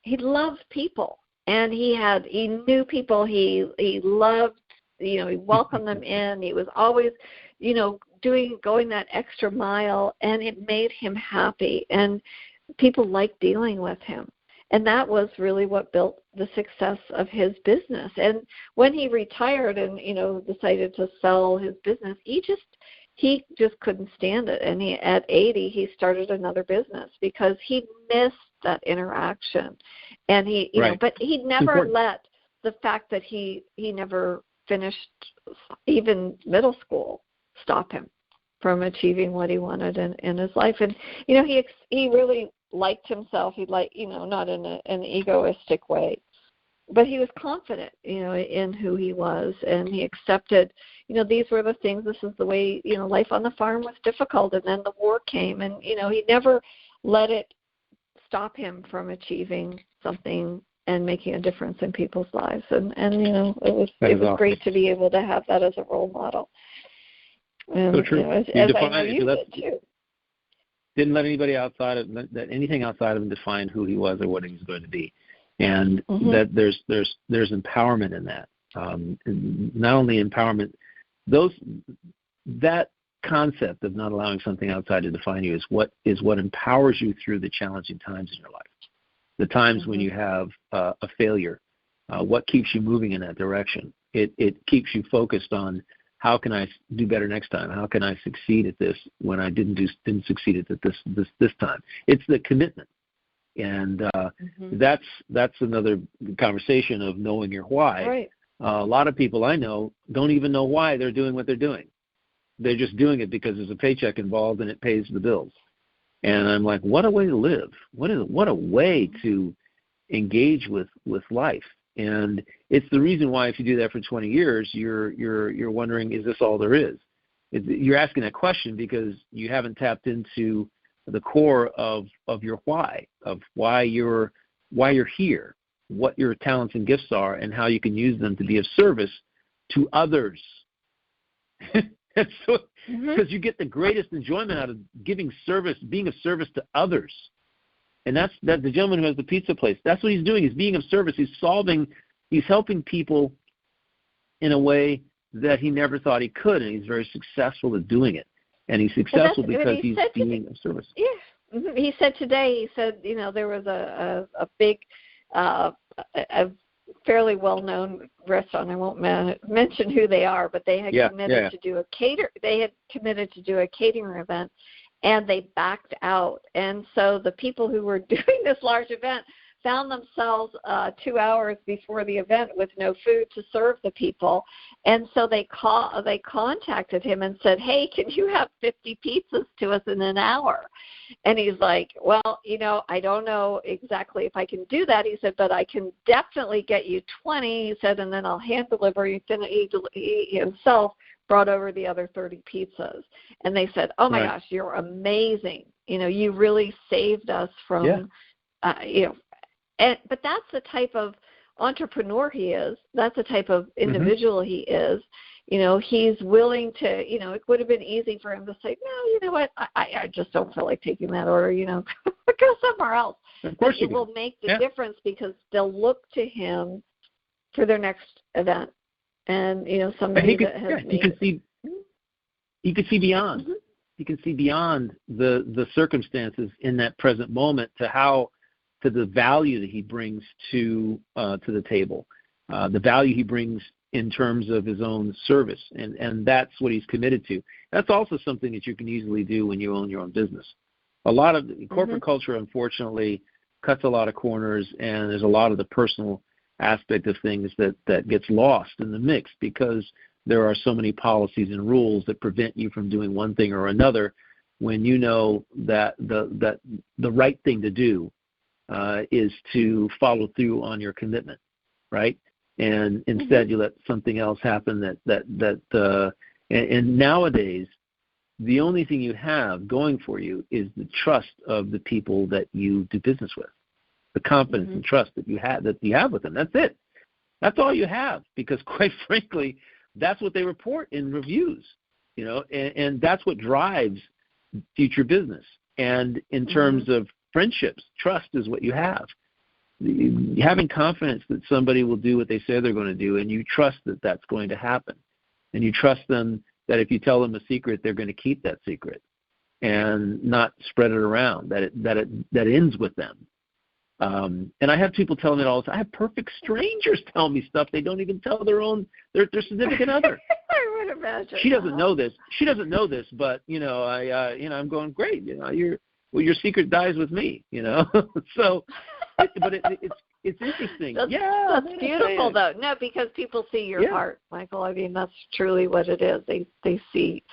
he loved people, and he knew people he loved, he welcomed them in. He was always, going that extra mile, and it made him happy, and people liked dealing with him. And that was really what built the success of his business. And when he retired and, decided to sell his business, he just couldn't stand it. And at 80, he started another business because he missed that interaction. And but he never let the fact that he never finished even middle school stop him from achieving what he wanted in his life. And, he really liked himself. He not in an egoistic way, but he was confident, in who he was, and he accepted, these were the things, this is the way, life on the farm was difficult, and then the war came, and, he never let it stop him from achieving something and making a difference in people's lives. And it was awesome. Great to be able to have that as a role model. And, so true. As I know you did too. Didn't let anything outside of him define who he was or what he was going to be, and that there's empowerment in that. And not only empowerment, that concept of not allowing something outside to define you is what empowers you through the challenging times in your life, the times when you have a failure. What keeps you moving in that direction? It keeps you focused on, how can I do better next time? How can I succeed at this when I didn't succeed at this time? It's the commitment, and that's another conversation of knowing your why. Right. A lot of people I know don't even know why they're doing what they're doing. They're just doing it because there's a paycheck involved and it pays the bills. And I'm like, what a way to live! What a way to engage with life. And it's the reason why, if you do that for 20 years, you're wondering, is this all there is? You're asking that question because you haven't tapped into the core of your why, of why you're here, what your talents and gifts are, and how you can use them to be of service to others. And so, because you get the greatest enjoyment out of giving service, being of service to others. And that's the gentleman who has the pizza place. That's what he's doing. He's being of service. He's helping people in a way that he never thought he could, and he's very successful at doing it. And he's successful because he's being of service. Yeah. He said today, there was a big, a fairly well-known restaurant. I won't mention who they are, but they had committed to do a catering event. And they backed out. And so the people who were doing this large event found themselves 2 hours before the event with no food to serve the people. And so they contacted him and said, hey, can you have 50 pizzas to us in an hour? And he's like, well, I don't know exactly if I can do that. He said, but I can definitely get you 20. He said, and then I'll hand deliver. He himself brought over the other 30 pizzas. And they said, oh, my gosh, you're amazing. You really saved us from, but that's the type of entrepreneur he is. That's the type of individual he is. He's willing to, it would have been easy for him to say, no, you know what, I just don't feel like taking that order, go somewhere else. Of course it will make the difference because they'll look to him for their next event. And, somebody that has made he can see beyond. Mm-hmm. He can see beyond the circumstances in that present moment to the value that he brings to the table, the value he brings in terms of his own service, and that's what he's committed to. That's also something that you can easily do when you own your own business. A lot of corporate culture, unfortunately, cuts a lot of corners, and there's a lot of the personal aspect of things that gets lost in the mix because there are so many policies and rules that prevent you from doing one thing or another when you know that the right thing to do is to follow through on your commitment, right? And instead you let something else happen and nowadays the only thing you have going for you is the trust of the people that you do business with, the confidence and trust that you have with them. That's it. That's all you have, because quite frankly, that's what they report in reviews, and that's what drives future business. And in terms of friendships, trust is what you have. Having confidence that somebody will do what they say they're going to do, and you trust that that's going to happen, and you trust them that if you tell them a secret, they're going to keep that secret and not spread it around. That ends with them. And I have people telling me all the time. I have perfect strangers tell me stuff they don't even tell their significant other. I would imagine. She doesn't know this. But I'm going, great. Your secret dies with me. So, it's interesting. That's beautiful, though. No, because people see your heart, Michael. I mean, that's truly what it is. They see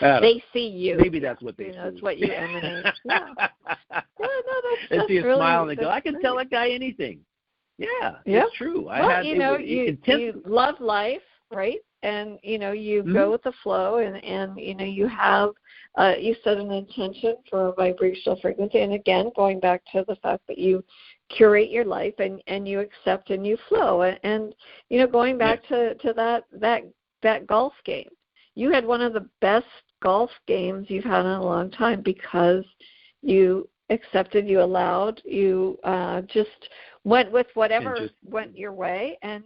you. Maybe that's what they see. That's what you emanate. Yeah. They see a really, smile and they go, I can tell that guy anything. Yeah, it's true. You love life, right? And, you go with the flow and you have, you set an intention for a vibrational frequency. And again, going back to the fact that you curate your life and you accept and you flow. And going back to that golf game, you had one of the best golf games you've had in a long time because you accepted, you allowed, you just went with whatever went your way, and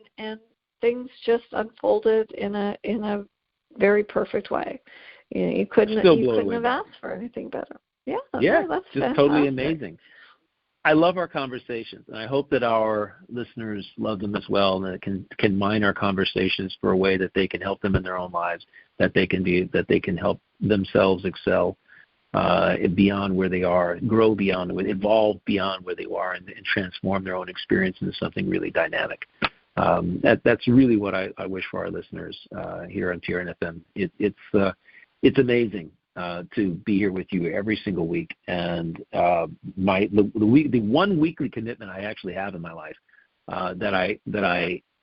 things just unfolded in a very perfect way. You couldn't have asked for anything better. Yeah, that's just fantastic. Totally amazing. I love our conversations, and I hope that our listeners love them as well, and that can mine our conversations for a way that they can help them in their own lives, that they can help themselves excel beyond where they are, grow beyond, evolve beyond where they are, and transform their own experience into something really dynamic. That's really what I wish for our listeners here on TRN FM. It's amazing to be here with you every single week, and the one weekly commitment I actually have in my life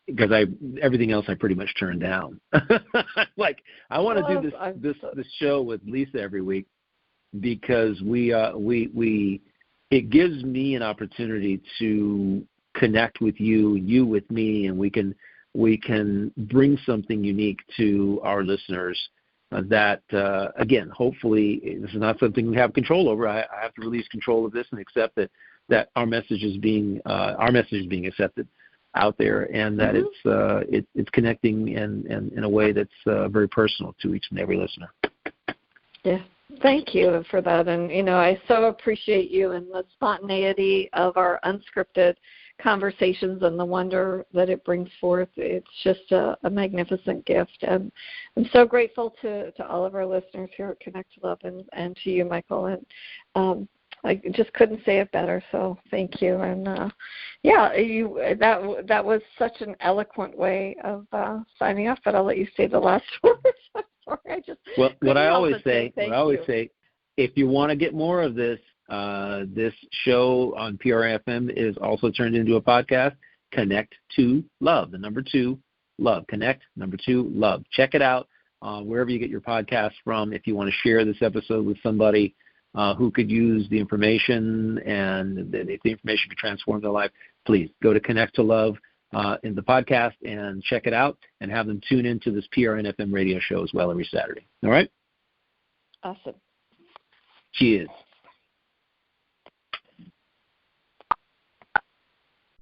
because everything else I pretty much turned down. Like, I want to do this show with Lisa every week because it gives me an opportunity to connect with you with me, and we can bring something unique to our listeners that, again, hopefully this is not something we have control over. I have to release control of this and accept that our message is being accepted out there, and that it's connecting in a way that's very personal to each and every listener. Yeah. Thank you for that. And, I so appreciate you and the spontaneity of our unscripted conversations and the wonder that it brings forth. It's just a magnificent gift. And I'm so grateful to all of our listeners here at Connect to Love and to you, Michael. And I just couldn't say it better. So thank you. And that was such an eloquent way of signing off. But I'll let you say the last words. I'm sorry, what I always say, if you want to get more of this, this show on PRFM is also turned into a podcast. Connect to Love. The number 2, Love. Connect, number 2, Love. Check it out wherever you get your podcast from. If you want to share this episode with somebody who could use the information, and if the information could transform their life, please go to Connect to Love in the podcast and check it out, and have them tune into this PRNFM radio show as well every Saturday. All right? Awesome. Cheers.